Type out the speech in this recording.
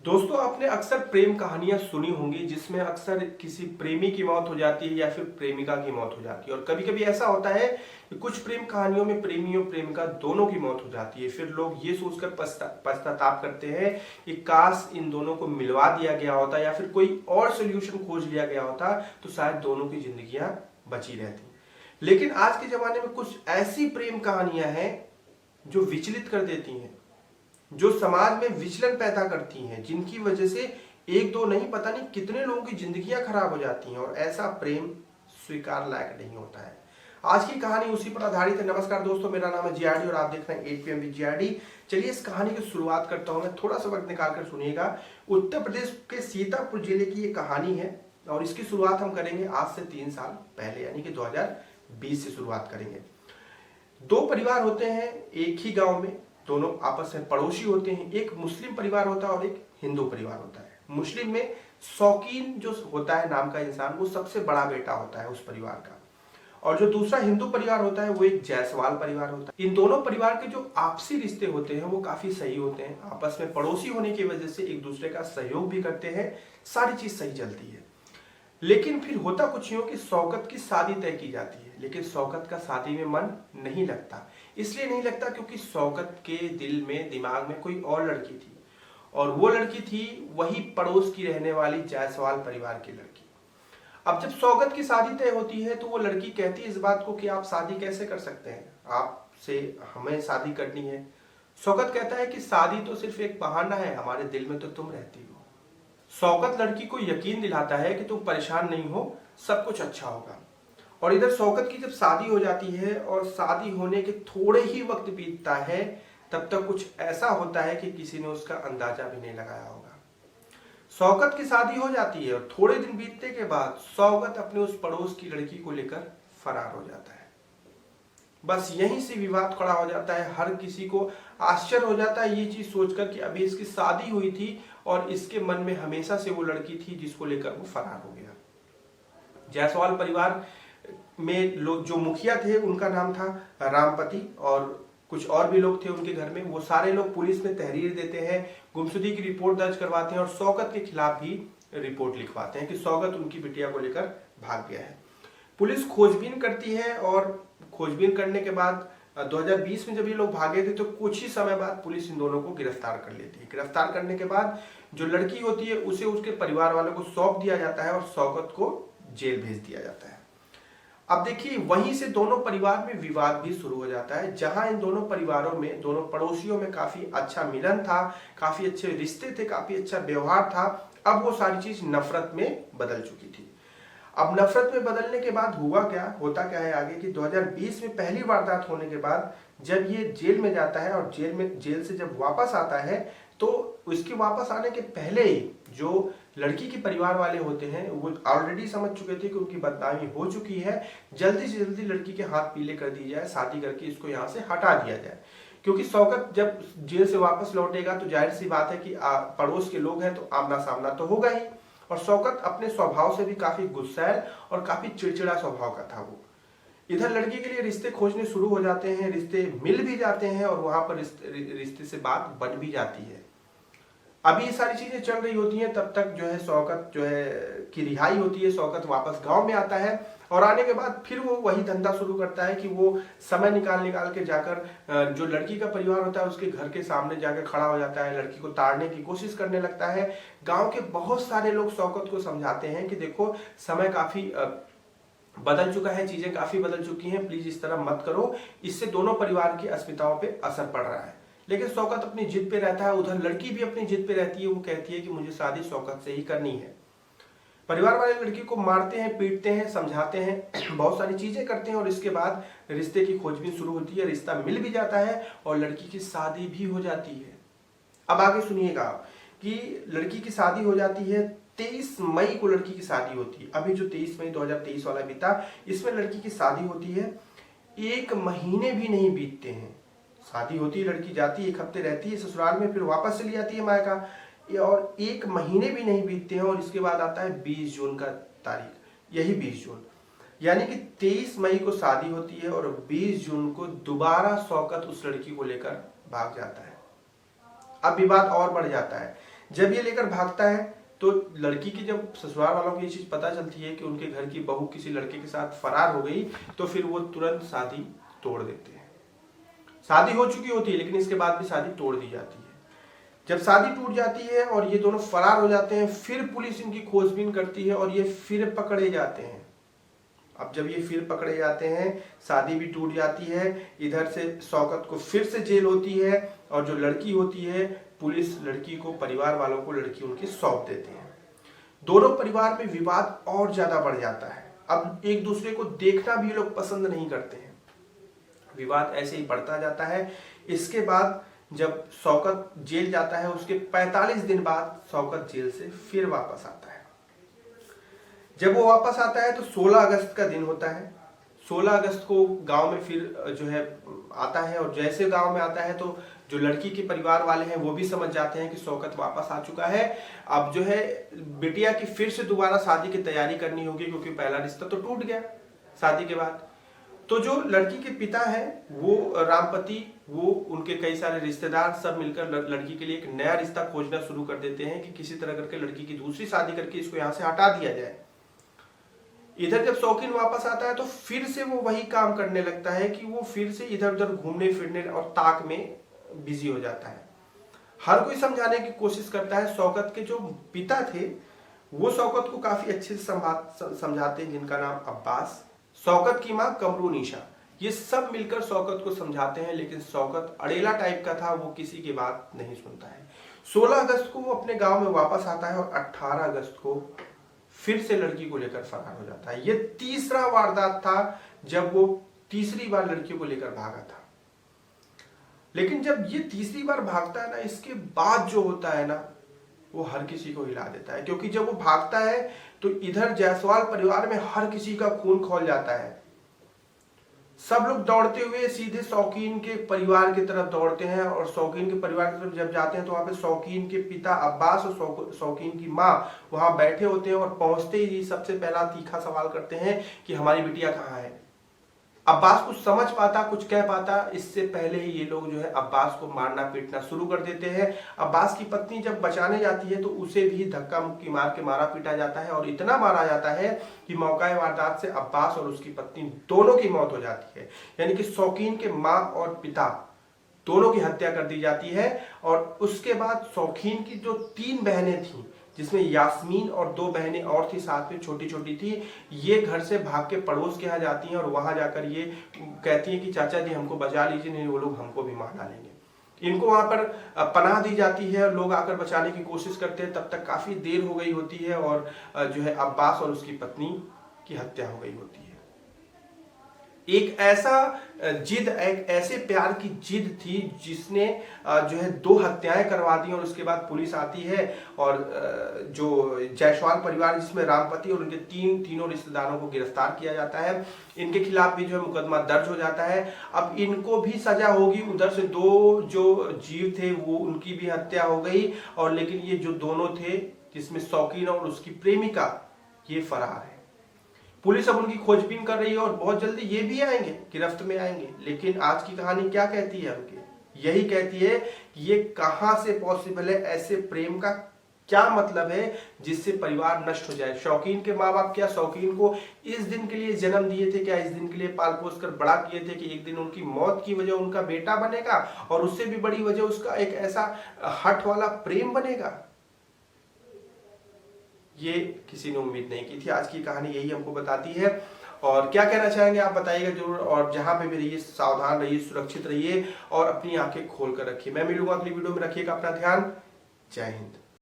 दोस्तों, आपने अक्सर प्रेम कहानियां सुनी होंगी जिसमें अक्सर किसी प्रेमी की मौत हो जाती है या फिर प्रेमिका की मौत हो जाती है। और कभी कभी ऐसा होता है कि कुछ प्रेम कहानियों में प्रेमी और प्रेमिका दोनों की मौत हो जाती है। फिर लोग ये सोचकर पश्चाताप करते हैं कि काश इन दोनों को मिलवा दिया गया होता या फिर कोई और सोल्यूशन खोज लिया गया होता तो शायद दोनों की जिंदगियां बची रहती। लेकिन आज के जमाने में कुछ ऐसी प्रेम कहानियां हैं जो विचलित कर देती हैं, जो समाज में विचलन पैदा करती हैं, जिनकी वजह से एक दो नहीं पता नहीं कितने लोगों की जिंदगियां खराब हो जाती हैं। और ऐसा प्रेम स्वीकार लायक नहीं होता है। आज की कहानी उसी पर आधारित है। नमस्कार दोस्तों, मेरा नाम है जीआरडी और आप देख रहे हैं 8 PM विद जीआरडी। चलिए इस कहानी की शुरुआत करता हूं मैं, थोड़ा सा वक्त निकाल कर सुनिएगा। उत्तर प्रदेश के सीतापुर जिले की ये कहानी है और इसकी शुरुआत हम करेंगे आज से 3 साल पहले, यानी कि 2020 से शुरुआत करेंगे। दो परिवार होते हैं एक ही गांव में, दोनों आपस में पड़ोसी होते हैं। एक मुस्लिम परिवार होता है और एक हिंदू परिवार होता है। मुस्लिम में शौकीन जो होता है नाम का इंसान, वो सबसे बड़ा बेटा होता है उस परिवार का। और जो दूसरा हिंदू परिवार होता है वो एक जायसवाल परिवार होता है। इन दोनों परिवार के जो आपसी रिश्ते होते हैं वो काफी सही होते हैं। आपस में पड़ोसी होने की वजह से एक दूसरे का सहयोग भी करते हैं, सारी चीज सही चलती है। लेकिन फिर होता कुछ यूं कि शौकत की शादी तय की जाती है, लेकिन शौकत का शादी में मन नहीं लगता। इसलिए नहीं लगता क्योंकि शौकत के दिल में, दिमाग में कोई और लड़की थी, और वो लड़की थी वही पड़ोस की रहने वाली जायसवाल परिवार की लड़की। अब जब शौकत की शादी तय होती है तो वो लड़की कहती है इस बात को कि आप शादी कैसे कर सकते हैं, आपसे हमें शादी करनी है। शौकत कहता है कि शादी तो सिर्फ एक बहाना है, हमारे दिल में तो तुम रहती हो। शौकत लड़की को यकीन दिलाता है कि तुम परेशान नहीं हो, सब कुछ अच्छा होगा। और इधर शौकत की जब शादी हो जाती है और शादी होने के थोड़े ही वक्त बीतता है, तब तक कुछ ऐसा होता है कि किसी ने उसका अंदाजा भी नहीं लगाया होगा। शौकत की शादी हो जाती है और थोड़े दिन बीतने के बाद शौकत अपने उस पड़ोस की लड़की को लेकर फरार हो जाता है। बस यहीं से विवाद खड़ा हो जाता है। हर किसी को आश्चर्य हो जाता है ये चीज सोचकर कि अभी इसकी शादी हुई थी और इसके मन में हमेशा से वो लड़की थी जिसको लेकर वो फरार हो गया। जायसवाल परिवार में लोग, जो मुखिया थे उनका नाम था रामपति, और कुछ और भी लोग थे उनके घर में। वो सारे लोग पुलिस में तहरीर देते हैं, गुमशुदगी की रिपोर्ट दर्ज करवाते हैं और शौकत के खिलाफ भी रिपोर्ट लिखवाते हैं कि शौकत उनकी बिटिया को लेकर भाग गया है। पुलिस खोजबीन करती है और खोजबीन करने के बाद 2020 में जब ये लोग भागे थे तो कुछ ही समय बाद पुलिस इन दोनों को गिरफ्तार कर लेती है। गिरफ्तार करने के बाद जो लड़की होती है उसे उसके परिवार वालों को सौंप दिया जाता है और शौकत को जेल भेज दिया जाता है। अब देखिए, वहीं से दोनों परिवार में विवाद भी शुरू हो जाता है। जहां इन दोनों परिवारों में, दोनों पड़ोसियों में काफी अच्छा मिलन था, काफी अच्छे रिश्ते थे, काफी अच्छा व्यवहार था, अब वो सारी चीज नफरत में बदल चुकी थी। अब नफरत में बदलने के बाद होता क्या है आगे कि 2020 में पहली वारदात होने के बाद जब ये जेल में जाता है और जेल से जब वापस आता है तो उसके वापस आने के पहले ही जो लड़की के परिवार वाले होते हैं वो ऑलरेडी समझ चुके थे कि उनकी बदनामी हो चुकी है, जल्दी से जल्दी लड़की के हाथ पीले कर दी जाए, शादी करके इसको यहाँ से हटा दिया जाए। क्योंकि शौकत जब जेल से वापस लौटेगा तो जाहिर सी बात है कि पड़ोस के लोग हैं तो आमना सामना तो होगा ही। और शौकत अपने स्वभाव से भी काफी गुस्सैल और काफी चिड़चिड़ा स्वभाव का था वो। इधर लड़की के लिए रिश्ते खोजने शुरू हो जाते हैं, रिश्ते मिल भी जाते हैं और वहां पर रिश्ते से बात बन भी जाती है। अभी ये सारी चीजें चल रही होती हैं, तब तक जो है शौकत की रिहाई होती है। शौकत वापस गांव में आता है और आने के बाद फिर वो वही धंधा शुरू करता है कि वो समय निकाल के जाकर जो लड़की का परिवार होता है उसके घर के सामने जाकर खड़ा हो जाता है, लड़की को ताड़ने की कोशिश करने लगता है। गांव के बहुत सारे लोग शौकत को समझाते हैं कि देखो समय काफी बदल चुका है, चीजें काफी बदल चुकी हैं, प्लीज इस तरह मत करो, इससे दोनों परिवार की अस्मिताओं पे असर पड़ रहा है। लेकिन शौकत अपनी जिद पे रहता है, उधर लड़की भी अपनी जिद पे रहती है। वो कहती है कि मुझे शादी शौकत से ही करनी है। परिवार वाले लड़की को मारते हैं, पीटते हैं, समझाते हैं, बहुत सारी चीजें करते हैं और इसके बाद रिश्ते की खोजबीन शुरू होती है। रिश्ता मिल भी जाता है और लड़की की शादी भी हो जाती है। अब आगे सुनिएगा कि लड़की की शादी हो जाती है। 23 मई को लड़की की शादी होती है। अभी जो 23 मई 2023 वाला बीता, इसमें लड़की की शादी होती है। 1 महीने भी नहीं बीतते हैं, शादी होती है, लड़की जाती है, 1 हफ्ते रहती है ससुराल में, फिर वापस चली जाती है मायका, और 1 महीने भी नहीं बीतते हैं और इसके बाद आता है 20 जून का तारीख, यही 20 जून, यानी कि 23 मई को शादी होती है और 20 जून को दोबारा शौकत उस लड़की को लेकर भाग जाता है। अब विवाद और बढ़ जाता है। जब ये लेकर भागता है तो लड़की की जब ससुराल वालों को ये चीज पता चलती है कि उनके घर की बहू किसी लड़के के साथ फरार हो गई, तो फिर वो तुरंत शादी तोड़ देते हैं। शादी हो चुकी होती है लेकिन इसके बाद भी शादी तोड़ दी जाती है। जब शादी टूट जाती है और ये दोनों फरार हो जाते हैं, फिर पुलिस इनकी खोजबीन करती है और ये फिर पकड़े जाते हैं। अब जब ये फिर पकड़े जाते हैं, शादी भी टूट जाती है, इधर से शौकत को फिर से जेल होती है और जो लड़की होती है, पुलिस लड़की को, परिवार वालों को लड़की उनकी सौंप देते हैं। दोनों परिवार में विवाद और ज्यादा बढ़ जाता है। अब एक दूसरे को देखना भी लोग पसंद नहीं करते हैं। विवाद ऐसे ही बढ़ता जाता है। इसके बाद जब शौकत जेल जाता है, उसके 45 दिन बाद शौकत जेल से फिर वापस आता है। जब वो वापस आता है तो 16 अगस्त का दिन होता है। 16 अगस्त को गांव में फिर जो है आता है और जैसे गांव में आता है तो जो लड़की के परिवार वाले हैं वो भी समझ जाते हैं कि शौकत वापस आ चुका है। अब जो है बिटिया की फिर से दोबारा शादी की तैयारी करनी होगी, क्योंकि पहला रिश्ता तो टूट गया शादी के बाद। तो जो लड़की के पिता हैं वो रामपति, वो उनके कई सारे रिश्तेदार सब मिलकर लड़की के लिए एक नया रिश्ता खोजना शुरू कर देते हैं कि किसी तरह करके लड़की की दूसरी शादी करके इसको यहाँ से हटा दिया जाए। इधर जब शौकीन वापस आता है तो फिर से वो वही काम करने लगता है कि वो फिर से इधर उधर घूमने फिरने और ताक में बिजी हो जाता है। हर कोई समझाने की कोशिश करता है। शौकत के जो पिता थे वो शौकत को काफी अच्छे से समझाते हैं, जिनका नाम अब्बास, शौकत की मां कमरुनिशा, ये सब मिलकर शौकत को समझाते हैं, लेकिन शौकत अड़ेला टाइप का था, वो किसी की बात नहीं सुनता है। 16 अगस्त को वो अपने गांव में वापस आता है और 18 अगस्त को फिर से लड़की को लेकर फरार हो जाता है। ये तीसरा वारदात था जब वो तीसरी बार लड़की को लेकर भागा था। लेकिन जब ये तीसरी बार भागता है ना, इसके बाद जो होता है ना वो हर किसी को हिला देता है। क्योंकि जब वो भागता है तो इधर जायसवाल परिवार में हर किसी का खून खौल जाता है। सब लोग दौड़ते हुए सीधे शौकीन के परिवार की तरफ दौड़ते हैं और शौकीन के परिवार की तरफ जब जाते हैं तो वहां पे शौकीन के पिता अब्बास और शौकीन की माँ वहां बैठे होते हैं और पहुंचते ही सबसे पहला तीखा सवाल करते हैं कि हमारी बिटिया कहाँ है। अब्बास कुछ समझ पाता, कुछ कह पाता, इससे पहले ही ये लोग जो है अब्बास को मारना पीटना शुरू कर देते हैं। अब्बास की पत्नी जब बचाने जाती है तो उसे भी धक्का मुक्की मार के मारा पीटा जाता है और इतना मारा जाता है कि मौका वारदात से अब्बास और उसकी पत्नी दोनों की मौत हो जाती है। यानी कि शौकीन के माँ और पिता दोनों की हत्या कर दी जाती है। और उसके बाद शौकीन की जो 3 बहनें थीं, जिसमें यास्मीन और 2 बहनें और थी साथ में, छोटी छोटी थी, ये घर से भाग के पड़ोस के यहाँ जाती हैं और वहां जाकर ये कहती हैं कि चाचा जी हमको बचा लीजिए, नहीं वो लोग हमको भी मार डालेंगे। इनको वहां पर पनाह दी जाती है, लोग आकर बचाने की कोशिश करते हैं। तब तक काफी देर हो गई होती है और जो है अब्बास और उसकी पत्नी की हत्या हो गई होती है। एक ऐसा जिद, एक ऐसे प्यार की जिद थी जिसने जो है 2 हत्याएं करवा दी। और उसके बाद पुलिस आती है और जो जायसवाल परिवार जिसमें रामपति और उनके तीनों रिश्तेदारों को गिरफ्तार किया जाता है। इनके खिलाफ भी जो है मुकदमा दर्ज हो जाता है। अब इनको भी सजा होगी। उधर से 2 जो जीव थे वो उनकी भी हत्या हो गई और लेकिन ये जो दोनों थे जिसमें शौकीन और उसकी प्रेमिका, ये फरार है। पुलिस अब उनकी खोजबीन कर रही है और बहुत जल्दी ये भी आएंगे, गिरफ्त में आएंगे। लेकिन आज की कहानी क्या कहती है हमके? यही कहती है कि ये कहां से पॉसिबल है, ऐसे प्रेम का क्या मतलब है जिससे परिवार नष्ट हो जाए। शौकीन के माँ बाप क्या शौकीन को इस दिन के लिए जन्म दिए थे, क्या इस दिन के लिए पाल पोस कर बड़ा किए थे कि एक दिन उनकी मौत की वजह उनका बेटा बनेगा और उससे भी बड़ी वजह उसका एक ऐसा हठ वाला प्रेम बनेगा? ये किसी ने उम्मीद नहीं की थी। आज की कहानी यही हमको बताती है। और क्या कहना चाहेंगे आप बताइएगा जरूर। और जहां पे भी रहिए सावधान रहिए, सुरक्षित रहिए और अपनी आंखें खोल कर रखिए। मैं मिलूंगा अगली वीडियो में। रखिएगा अपना ध्यान। जय हिंद।